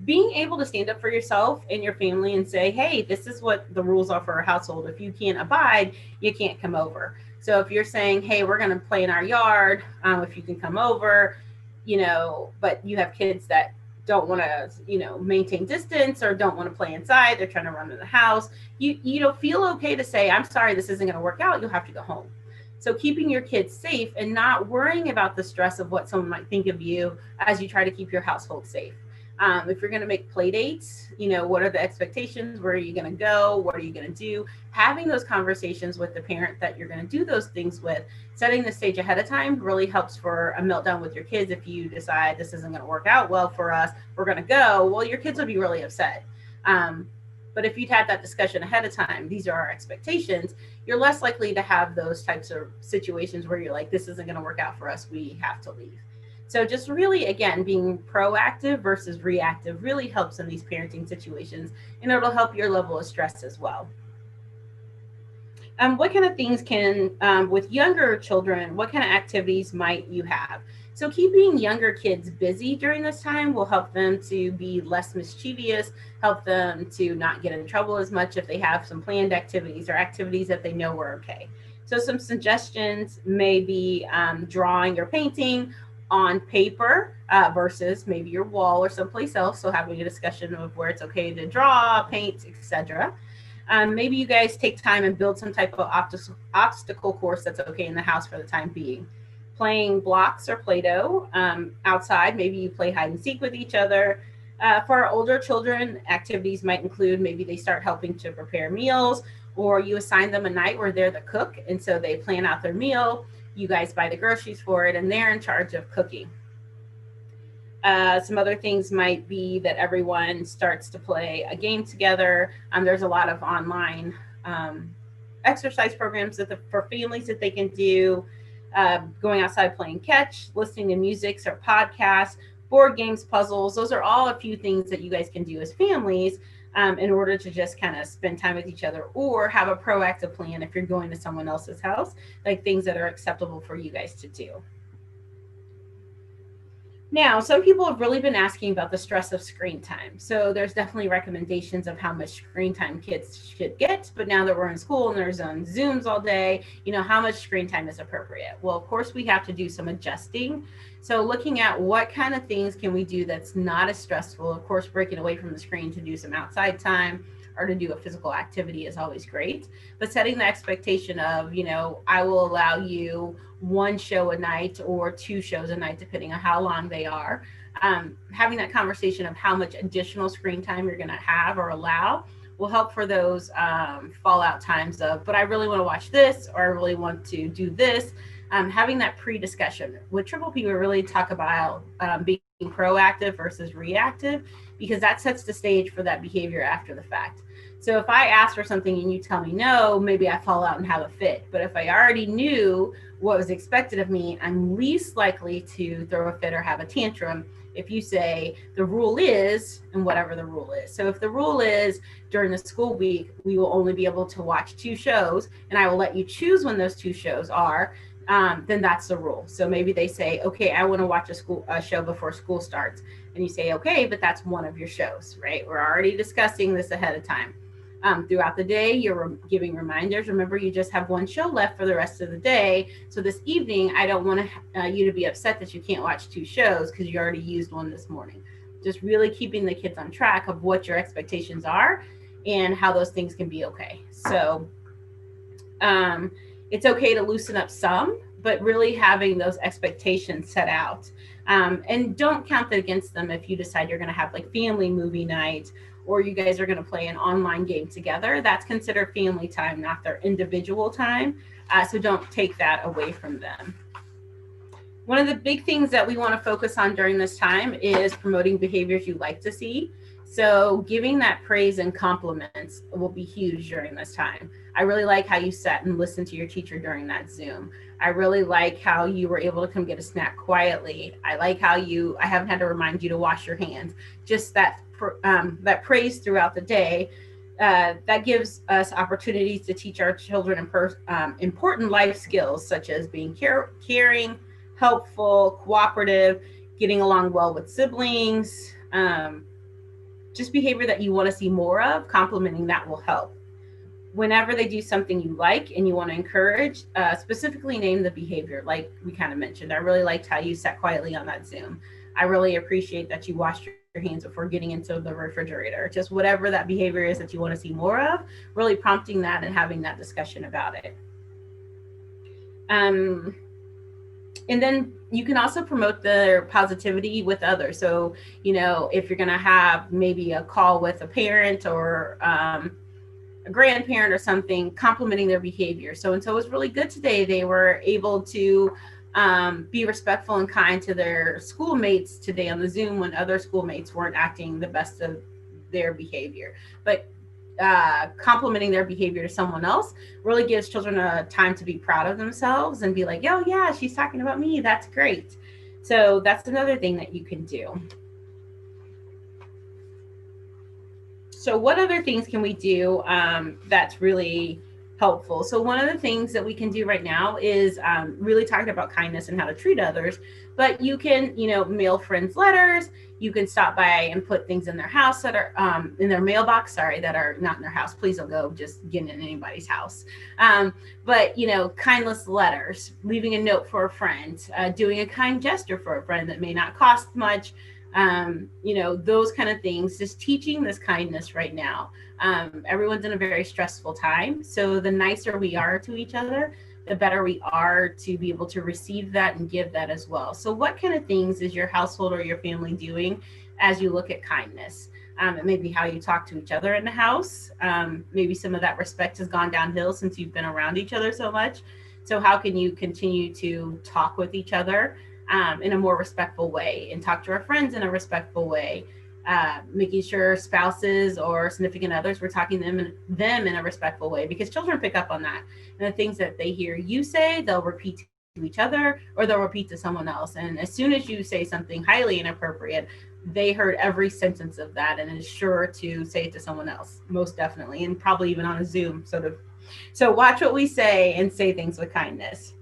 [SPEAKER 2] Being able to stand up for yourself and your family and say, hey, this is what the rules are for our household. If you can't abide, you can't come over. So if you're saying, hey, we're going to play in our yard, if you can come over, but you have kids that don't want to, maintain distance or don't want to play inside, they're trying to run in the house, you don't feel okay to say, I'm sorry, this isn't going to work out, you'll have to go home. So keeping your kids safe and not worrying about the stress of what someone might think of you as you try to keep your household safe. If you're going to make play dates, what are the expectations? Where are you going to go? What are you going to do? Having those conversations with the parent that you're going to do those things with, setting the stage ahead of time really helps for a meltdown with your kids. If you decide this isn't going to work out well for us, we're going to go, well, your kids will be really upset. But if you'd had that discussion ahead of time, these are our expectations, you're less likely to have those types of situations where you're like, this isn't going to work out for us, we have to leave. So just really, again, being proactive versus reactive really helps in these parenting situations, and it'll help your level of stress as well. What kind of things with younger children, what kind of activities might you have? So keeping younger kids busy during this time will help them to be less mischievous, help them to not get in trouble as much if they have some planned activities or activities that they know are okay. So some suggestions may be drawing or painting on paper versus maybe your wall or someplace else. So having a discussion of where it's okay to draw, paint, etc. Maybe you guys take time and build some type of obstacle course that's okay in the house for the time being. Playing blocks or Play-Doh outside. Maybe you play hide and seek with each other. For our older children, activities might include maybe they start helping to prepare meals, or you assign them a night where they're the cook, and so they plan out their meal. You guys buy the groceries for it, and they're in charge of cooking. Some other things might be that everyone starts to play a game together. There's a lot of online exercise programs for families that they can do. Going outside playing catch, listening to music or podcasts, board games, puzzles. Those are all a few things that you guys can do as families in order to just kind of spend time with each other, or have a proactive plan if you're going to someone else's house, like things that are acceptable for you guys to do. Now, some people have really been asking about the stress of screen time. So there's definitely recommendations of how much screen time kids should get. But now that we're in school and there's on Zooms all day, how much screen time is appropriate? Well, of course, we have to do some adjusting. So looking at what kind of things can we do that's not as stressful. Of course, breaking away from the screen to do some outside time or to do a physical activity is always great. But setting the expectation of, I will allow you one show a night or 2 shows a night, depending on how long they are. Having that conversation of how much additional screen time you're going to have or allow will help for those fallout times of, but I really want to watch this, or I really want to do this. Having that pre-discussion. With Triple P, we really talk about being proactive versus reactive, because that sets the stage for that behavior after the fact. So if I ask for something and you tell me no, maybe I fall out and have a fit. But if I already knew what was expected of me, I'm least likely to throw a fit or have a tantrum if you say the rule is, and whatever the rule is. So if the rule is during the school week, we will only be able to watch 2 shows, and I will let you choose when those 2 shows are, then that's the rule. So maybe they say, okay, I want to watch a show before school starts. And you say, okay, but that's one of your shows, right? We're already discussing this ahead of time. Throughout the day, you're giving reminders. Remember, you just have one show left for the rest of the day. So this evening, I don't want you to be upset that you can't watch 2 shows because you already used one this morning. Just really keeping the kids on track of what your expectations are and how those things can be okay. So it's okay to loosen up some, but really having those expectations set out. And don't count that against them if you decide you're going to have like family movie night, or you guys are going to play an online game together. That's considered family time, not their individual time. So don't take that away from them. One of the big things that we want to focus on during this time is promoting behaviors you like to see. So giving that praise and compliments will be huge during this time. I really like how you sat and listened to your teacher during that Zoom. I really like how you were able to come get a snack quietly. I like how I haven't had to remind you to wash your hands. Just that praise throughout the day, that gives us opportunities to teach our children important life skills, such as being caring, helpful, cooperative, getting along well with siblings, just behavior that you want to see more of. Complimenting that will help. Whenever they do something you like and you want to encourage, specifically name the behavior, like we kind of mentioned. I really liked how you sat quietly on that Zoom. I really appreciate that you washed your hands before getting into the refrigerator. Just whatever that behavior is that you want to see more of, really prompting that and having that discussion about it. And then you can also promote their positivity with others. So, if you're going to have maybe a call with a parent or a grandparent or something, complimenting their behavior. So it was really good today. They were able to be respectful and kind to their schoolmates today on the Zoom when other schoolmates weren't acting the best of their behavior. But complimenting their behavior to someone else really gives children a time to be proud of themselves and be like, oh yeah, she's talking about me. That's great. So that's another thing that you can do. So what other things can we do that's really helpful? So one of the things that we can do right now is really talking about kindness and how to treat others. But you can, mail friends letters. You can stop by and put things in their house that are in their mailbox, that are not in their house. Please don't go just getting in anybody's house. But, kindness letters, leaving a note for a friend, doing a kind gesture for a friend that may not cost much. Those kind of things, just teaching this kindness right now. Everyone's in a very stressful time. So the nicer we are to each other, the better we are to be able to receive that and give that as well. So what kind of things is your household or your family doing as you look at kindness? It may be how you talk to each other in the house. Maybe some of that respect has gone downhill since you've been around each other so much. So how can you continue to talk with each other in a more respectful way, and talk to our friends in a respectful way, making sure spouses or significant others, we're talking to them in a respectful way, because children pick up on that. And the things that they hear you say, they'll repeat to each other, or they'll repeat to someone else. And as soon as you say something highly inappropriate, they heard every sentence of that and is sure to say it to someone else, most definitely, and probably even on a Zoom. So watch what we say and say things with kindness.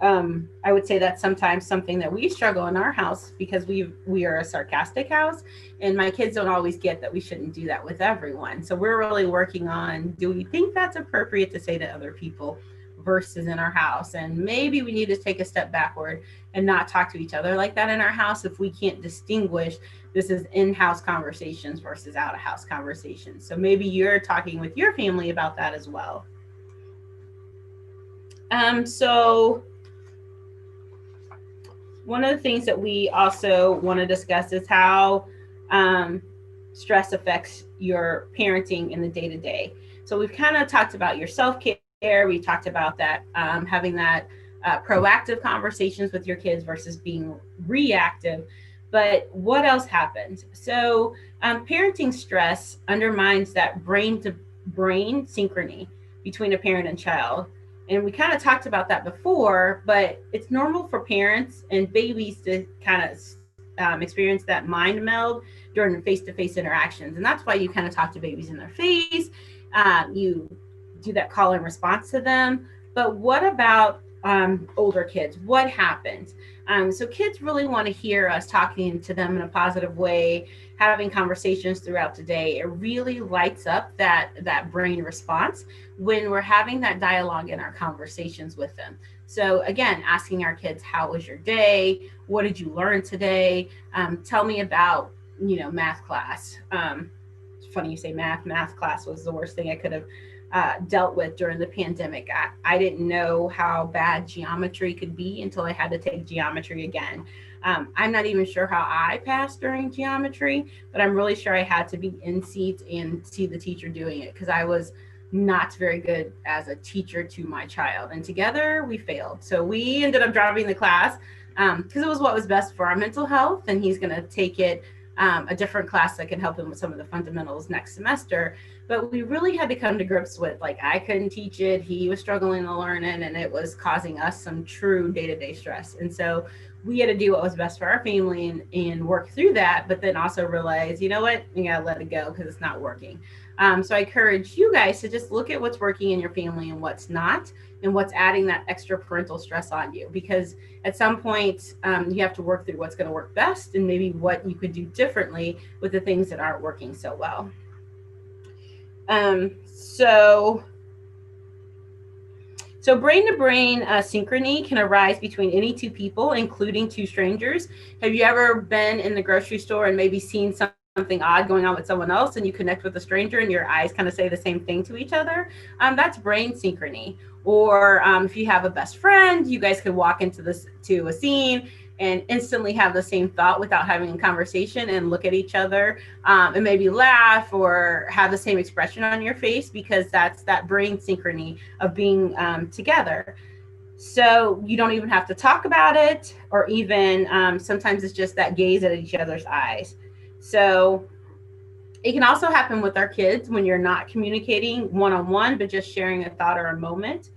[SPEAKER 2] I would say that's sometimes something that we struggle in our house, because we are a sarcastic house, and my kids don't always get that we shouldn't do that with everyone. So we're really working on, do we think that's appropriate to say to other people versus in our house? And maybe we need to take a step backward and not talk to each other like that in our house if we can't distinguish this is in-house conversations versus out-of-house conversations. So maybe you're talking with your family about that as well. So one of the things that we also want to discuss is how stress affects your parenting in the day-to-day. So we've kind of talked about your self-care. We talked about that, having that proactive conversations with your kids versus being reactive. But what else happens? So, parenting stress undermines that brain to brain synchrony between a parent and child. And we kind of talked about that before, but it's normal for parents and babies to kind of experience that mind meld during face to face interactions. And that's why you kind of talk to babies in their face. You do that call and response to them. But what about older kids? What happens? So kids really want to hear us talking to them in a positive way, having conversations throughout the day. It really lights up that brain response when we're having that dialogue in our conversations with them. So again, asking our kids, how was your day? What did you learn today? Tell me about, math class. It's funny you say math. Math class was the worst thing I could have dealt with during the pandemic. I didn't know how bad geometry could be until I had to take geometry again. I'm not even sure how I passed during geometry, but I'm really sure I had to be in seat and see the teacher doing it because I was not very good as a teacher to my child. And together we failed. So we ended up dropping the class because it was what was best for our mental health. And he's going to take it a different class that can help him with some of the fundamentals next semester. But we really had to come to grips with, like, I couldn't teach it, he was struggling to learn it, and it was causing us some true day-to-day stress. And so we had to do what was best for our family and work through that, but then also realize, you know what, you gotta let it go because it's not working. So I encourage you guys to just look at what's working in your family and what's not, and what's adding that extra parental stress on you. Because at some point, you have to work through what's going to work best and maybe what you could do differently with the things that aren't working so well. Um, so, so brain to brain synchrony can arise between any two people, including two strangers. Have you ever been in the grocery store and maybe seen something odd going on with someone else and you connect with a stranger and your eyes kind of say the same thing to each other? That's brain synchrony. Or if you have a best friend, you guys could walk into this to a scene and instantly have the same thought without having a conversation and look at each other and maybe laugh or have the same expression on your face because that's that brain synchrony of being together. So you don't even have to talk about it, or even sometimes it's just that gaze at each other's eyes. So it can also happen with our kids when you're not communicating one on one, but just sharing a thought or a moment,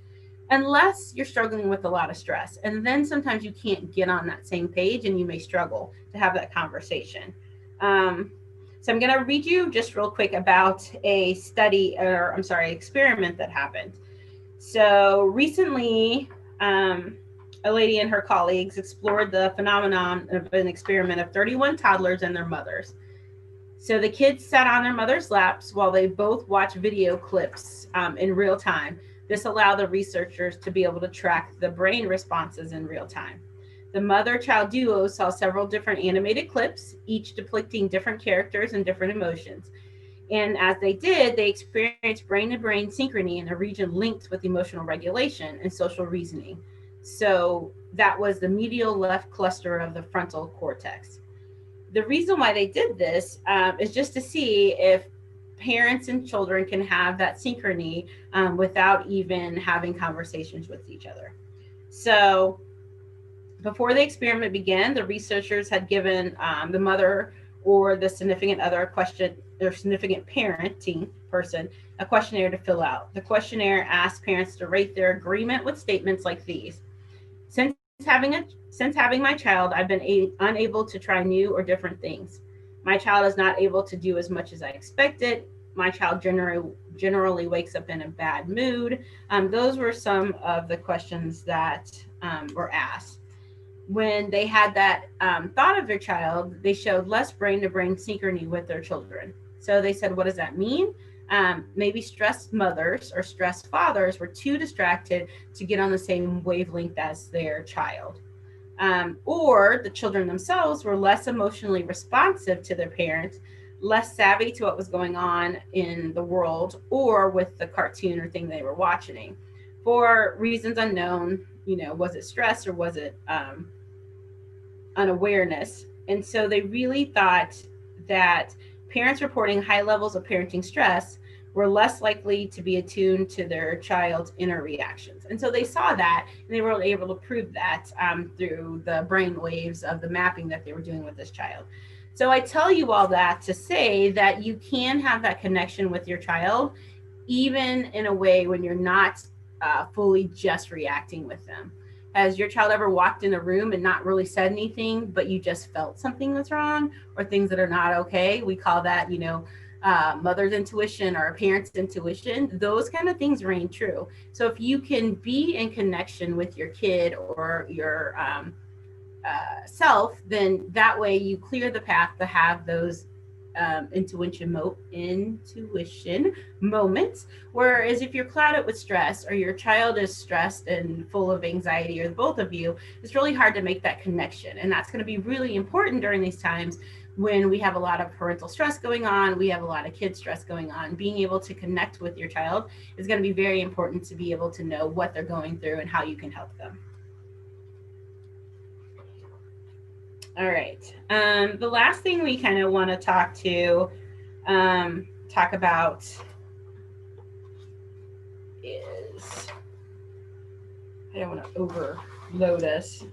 [SPEAKER 2] unless you're struggling with a lot of stress. And then sometimes you can't get on that same page and you may struggle to have that conversation. So I'm going to read you just real quick about a study, or I'm sorry, experiment that happened. So recently, a lady and her colleagues explored the phenomenon of an experiment of 31 toddlers and their mothers. So the kids sat on their mother's laps while they both watched video clips in real time. This allowed the researchers to be able to track the brain responses in real time. The mother-child duo saw several different animated clips, each depicting different characters and different emotions. And as they did, they experienced brain-to-brain synchrony in a region linked with emotional regulation and social reasoning. So that was the medial left cluster of the frontal cortex. The reason why they did this is just to see if parents and children can have that synchrony without even having conversations with each other. So before the experiment began, the researchers had given the mother or the significant other a question, or significant parenting person, a questionnaire to fill out. The questionnaire asked parents to rate their agreement with statements like these. Since having my child, I've been unable to try new or different things. My child is not able to do as much as I expected. My child generally wakes up in a bad mood. Those were some of the questions that were asked. When they had that thought of their child, they showed less brain to brain synchrony with their children. So they said, what does that mean? Maybe stressed mothers or stressed fathers were too distracted to get on the same wavelength as their child. Or the children themselves were less emotionally responsive to their parents, less savvy to what was going on in the world or with the cartoon or thing they were watching. For reasons unknown, was it stress or was it unawareness? And so they really thought that parents reporting high levels of parenting stress were less likely to be attuned to their child's inner reactions. And so they saw that, and they were able to prove that through the brain waves of the mapping that they were doing with this child. So I tell you all that to say that you can have that connection with your child, even in a way when you're not fully just reacting with them. Has your child ever walked in a room and not really said anything, but you just felt something that's wrong or things that are not okay? We call that, mother's intuition or a parent's intuition. Those kind of things reign true. So if you can be in connection with your kid or your self, then that way you clear the path to have those intuition moments. Whereas if you're clouded with stress or your child is stressed and full of anxiety, or both of you, it's really hard to make that connection. And that's going to be really important during these times when we have a lot of parental stress going on, we have a lot of kid stress going on. Being able to connect with your child is going to be very important to be able to know what they're going through and how you can help them. All right. The last thing we kind of want to talk about is, I don't want to overload us.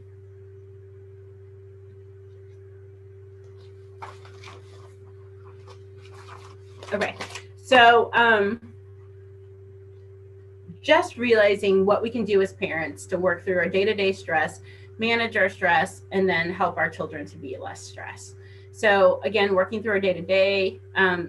[SPEAKER 2] Okay. So just realizing what we can do as parents to work through our day-to-day stress, manage our stress, and then help our children to be less stressed. So again, working through our day-to-day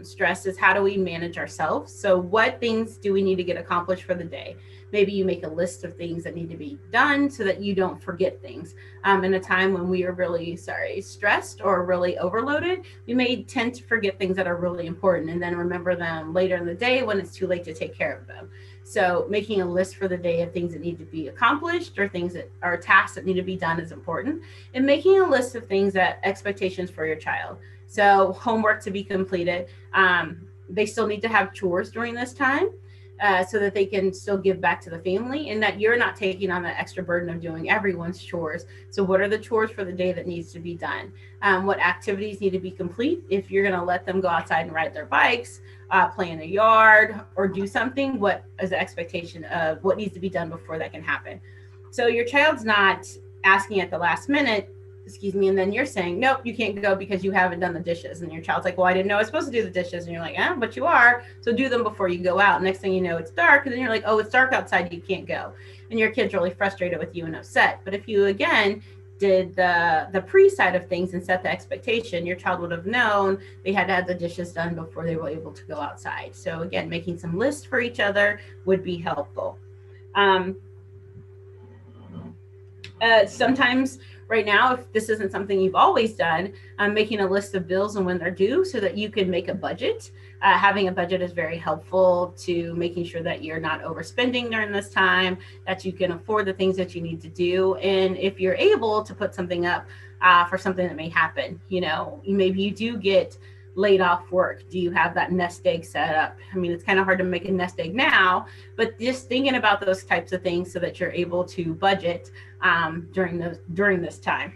[SPEAKER 2] stress is how do we manage ourselves? So what things do we need to get accomplished for the day? Maybe you make a list of things that need to be done so that you don't forget things. In a time when we are really stressed or really overloaded, we may tend to forget things that are really important and then remember them later in the day when it's too late to take care of them. So making a list for the day of things that need to be accomplished or things that are tasks that need to be done is important. And making a list of things that expectations for your child. So homework to be completed. They still need to have chores during this time. So that they can still give back to the family and that you're not taking on the extra burden of doing everyone's chores. So what are the chores for the day that needs to be done? What activities need to be complete? If you're going to let them go outside and ride their bikes, play in the yard, or do something, what is the expectation of what needs to be done before that can happen? So your child's not asking at the last minute, and then you're saying, nope, you can't go because you haven't done the dishes. And your child's like, well, I didn't know I was supposed to do the dishes. And you're like, but you are. So do them before you go out. Next thing you know, it's dark. And then you're like, oh, it's dark outside. You can't go. And your kid's really frustrated with you and upset. But if you, again, did the pre side of things and set the expectation, your child would have known they had to have the dishes done before they were able to go outside. So again, making some lists for each other would be helpful. Sometimes right now, if this isn't something you've always done, making a list of bills and when they're due so that you can make a budget. Having a budget is very helpful to making sure that you're not overspending during this time, that you can afford the things that you need to do. And if you're able to put something up for something that may happen, maybe you do get laid off work. Do you have that nest egg set up? I mean, it's kind of hard to make a nest egg now, but just thinking about those types of things so that you're able to budget during this time.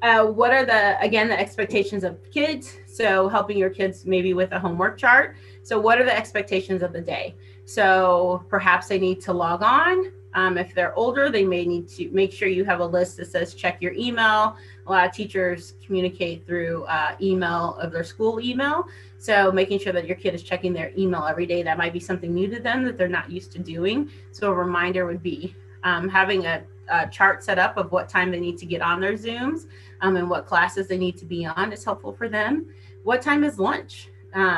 [SPEAKER 2] What are the expectations of kids? So helping your kids maybe with a homework chart. So what are the expectations of the day? So perhaps they need to log on. If they're older, they may need to make sure you have a list that says check your email. A lot of teachers communicate through email of their school email. So making sure that your kid is checking their email every day. That might be something new to them that they're not used to doing. So a reminder would be having a chart set up of what time they need to get on their Zooms and what classes they need to be on is helpful for them. What time is lunch?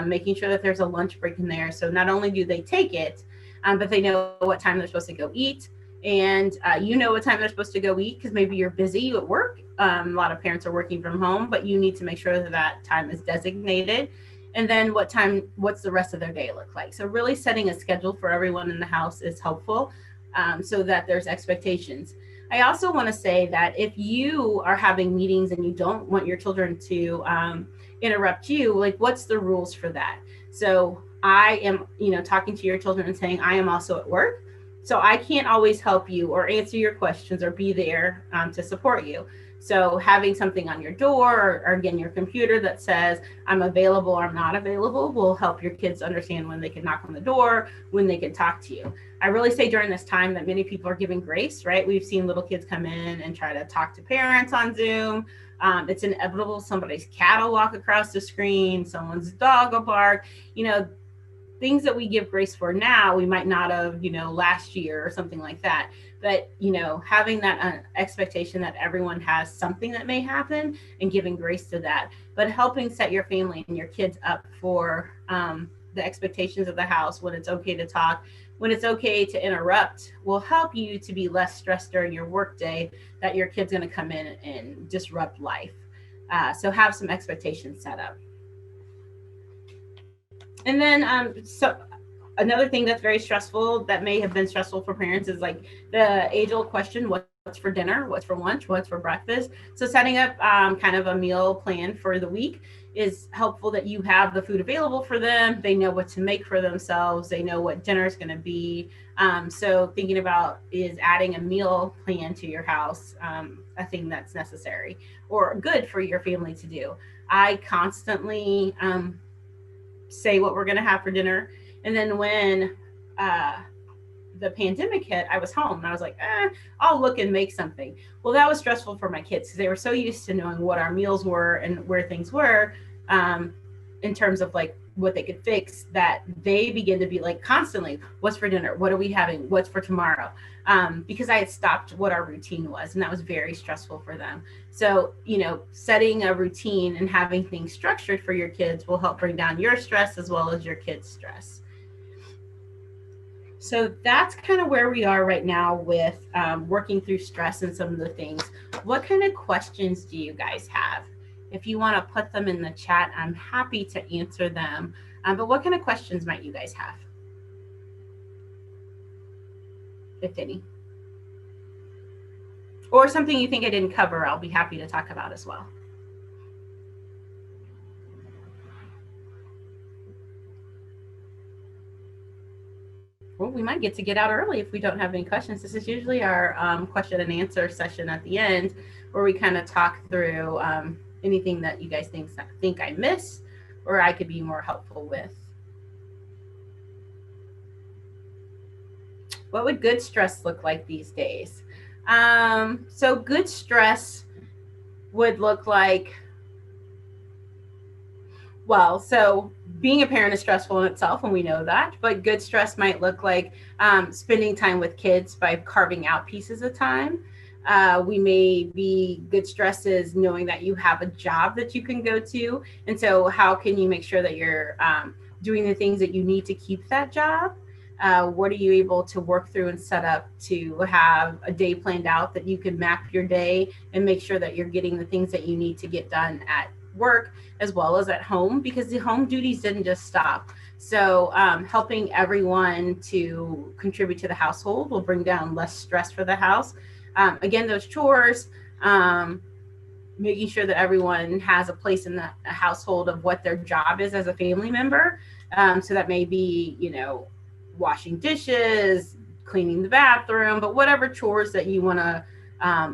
[SPEAKER 2] Making sure that there's a lunch break in there. So not only do they take it, but they know what time they're supposed to go eat. And what time they're supposed to go eat because maybe you're busy at work. A lot of parents are working from home, but you need to make sure that time is designated. And then what's the rest of their day look like? So really setting a schedule for everyone in the house is helpful so that there's expectations. I also want to say that if you are having meetings and you don't want your children to interrupt you, like what's the rules for that? So I am, talking to your children and saying, I am also at work. So I can't always help you or answer your questions or be there to support you. So having something on your door or again, your computer that says I'm available or I'm not available will help your kids understand when they can knock on the door, when they can talk to you. I really say during this time that many people are giving grace, right? We've seen little kids come in and try to talk to parents on Zoom. It's inevitable. Somebody's cat will walk across the screen, someone's dog will bark. You know, things that we give grace for now, we might not have, last year or something like that. But, having that expectation that everyone has something that may happen and giving grace to that, but helping set your family and your kids up for the expectations of the house, when it's okay to talk, when it's okay to interrupt, will help you to be less stressed during your workday that your kid's going to come in and disrupt life. So have some expectations set up. And then another thing that's very stressful that may have been stressful for parents is like the age old question, what's for dinner, what's for lunch, what's for breakfast. So setting up kind of a meal plan for the week is helpful, that you have the food available for them. They know what to make for themselves. They know what dinner is going to be. So thinking about is adding a meal plan to your house, a thing that's necessary or good for your family to do. I constantly say what we're going to have for dinner. And then when uh, the pandemic hit, I was home and I was like, I'll look and make something. Well, that was stressful for my kids because they were so used to knowing what our meals were and where things were, in terms of like what they could fix, that they begin to be like constantly, what's for dinner? What are we having? What's for tomorrow? Because I had stopped what our routine was, and that was very stressful for them. So, setting a routine and having things structured for your kids will help bring down your stress as well as your kids' stress. So that's kind of where we are right now with working through stress and some of the things. What kind of questions do you guys have? If you want to put them in the chat, I'm happy to answer them. But what kind of questions might you guys have, if any? Or something you think I didn't cover, I'll be happy to talk about as well. Well, we might get out early if we don't have any questions. This is usually our question and answer session at the end, where we kind of talk through anything that you guys think I miss or I could be more helpful with. What would good stress look like these days? So good stress would look like, well, so being a parent is stressful in itself, and we know that, but good stress might look like spending time with kids by carving out pieces of time. We may be good stresses knowing that you have a job that you can go to. And so how can you make sure that you're doing the things that you need to keep that job? What are you able to work through and set up to have a day planned out that you can map your day and make sure that you're getting the things that you need to get done at work as well as at home, because the home duties didn't just stop. So helping everyone to contribute to the household will bring down less stress for the house. Again, those chores, making sure that everyone has a place in the household of what their job is as a family member. So that may be, washing dishes, cleaning the bathroom, but whatever chores that you want to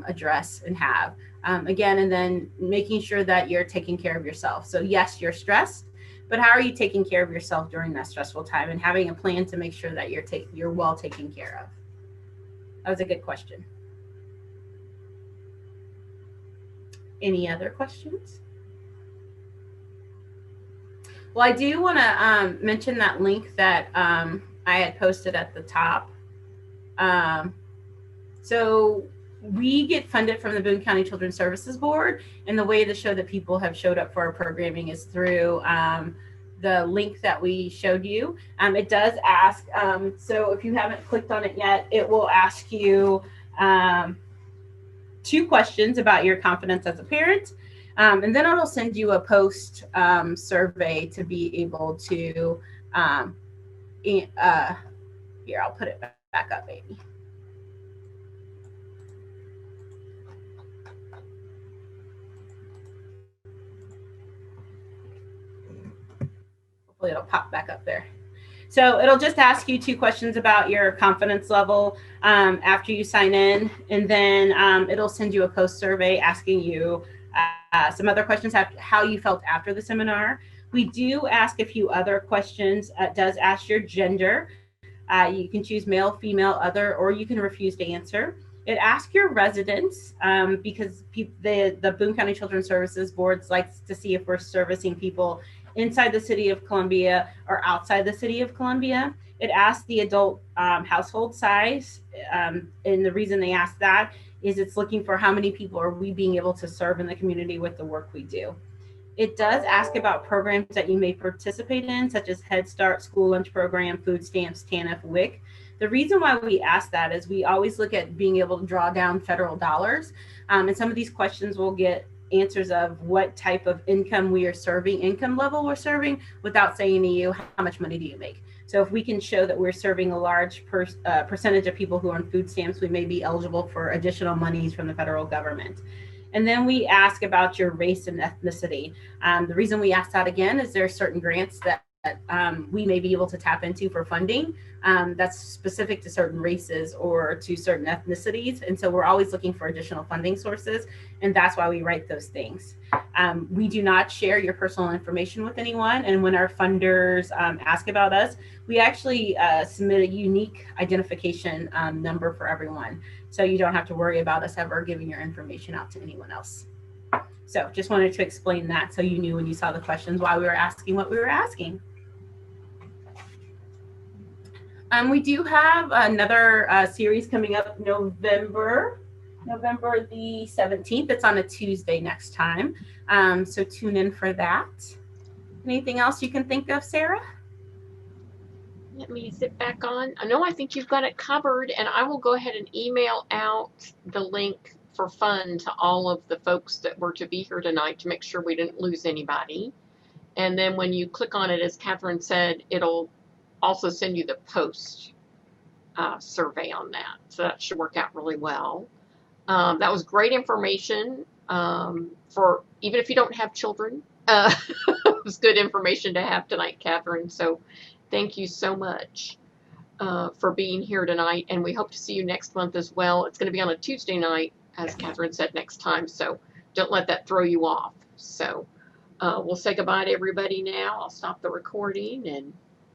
[SPEAKER 2] address and have. Again, and then making sure that you're taking care of yourself. So yes, you're stressed, but how are you taking care of yourself during that stressful time, and having a plan to make sure that you're well taken care of? That was a good question. Any other questions? Well, I do want to mention that link that I had posted at the top. So we get funded from the Boone County Children's Services Board, and the way to show that people have showed up for our programming is through the link that we showed you. It does ask, so if you haven't clicked on it yet, it will ask you 2 questions about your confidence as a parent. And then it'll send you a post survey to be able to, here, I'll put it back up, maybe. Hopefully it'll pop back up there. So it'll just ask you 2 questions about your confidence level after you sign in, and then it'll send you a post survey asking you some other questions after how you felt after the seminar. We do ask a few other questions. It does ask your gender. You can choose male, female, other, or you can refuse to answer. It asks your residence because the Boone County Children's Services Boards likes to see if we're servicing people inside the city of Columbia or outside the city of Columbia. It asks the adult household size, and the reason they ask that is it's looking for how many people are we being able to serve in the community with the work we do. It does ask about programs that you may participate in, such as Head Start, School Lunch Program, Food Stamps, TANF, WIC. The reason why we ask that is we always look at being able to draw down federal dollars. And some of these questions will get answers of what type of income we are serving, income level we're serving, without saying to you, how much money do you make? So if we can show that we're serving a large percentage of people who are on food stamps, we may be eligible for additional monies from the federal government. And then we ask about your race and ethnicity. The reason we ask that again is there are certain grants that we may be able to tap into for funding that's specific to certain races or to certain ethnicities. And so we're always looking for additional funding sources. And that's why we write those things. We do not share your personal information with anyone. And when our funders ask about us, we actually submit a unique identification number for everyone. So you don't have to worry about us ever giving your information out to anyone else. So just wanted to explain that so you knew when you saw the questions why we were asking what we were asking. We do have another series coming up November the 17th. It's on a Tuesday next time. So tune in for that. Anything else you can think of, Sarah?
[SPEAKER 1] Let me zip back on. I think you've got it covered, and I will go ahead and email out the link for fun to all of the folks that were to be here tonight to make sure we didn't lose anybody. And then when you click on it, as Catherine said, it'll also send you the post survey on that. So that should work out really well. That was great information for even if you don't have children. It was good information to have tonight, Catherine. So thank you so much for being here tonight, and we hope to see you next month as well. It's going to be on a Tuesday night, as Catherine said, next time, so don't let that throw you off. So we'll say goodbye to everybody now. I'll stop the recording and